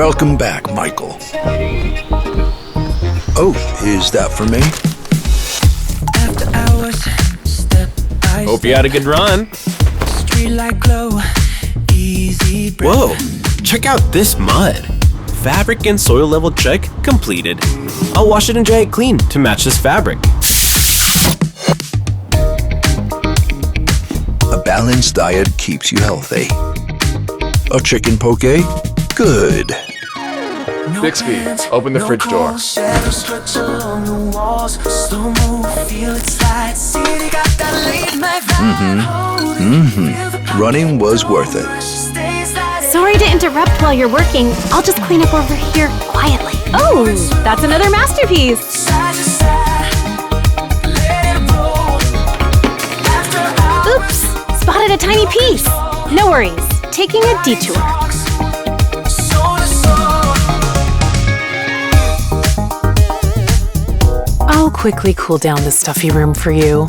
Welcome back, Michael. Oh, is that for me? After hours, step by Hope you had a good run. streetlight glow, easy breath. Whoa, check out this mud. Fabric and soil level check completed. I'll wash it and dry it clean to match this fabric. A balanced diet keeps you healthy. A chicken poke? Good. Bixby, open the fridge door. Running was worth it. Sorry to interrupt while you're working. I'll just clean up over here quietly. Oh, that's another masterpiece. Oops, spotted a tiny piece. No worries, taking a detour. I'll quickly cool down this stuffy room for you.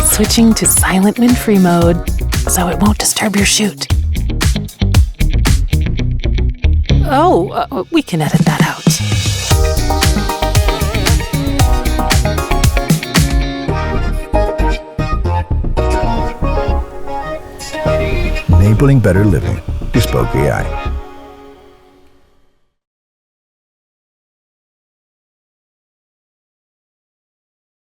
Switching to silent wind-free mode, so it won't disturb your shoot. Oh, we can edit that out. Enabling better living. Bespoke AI.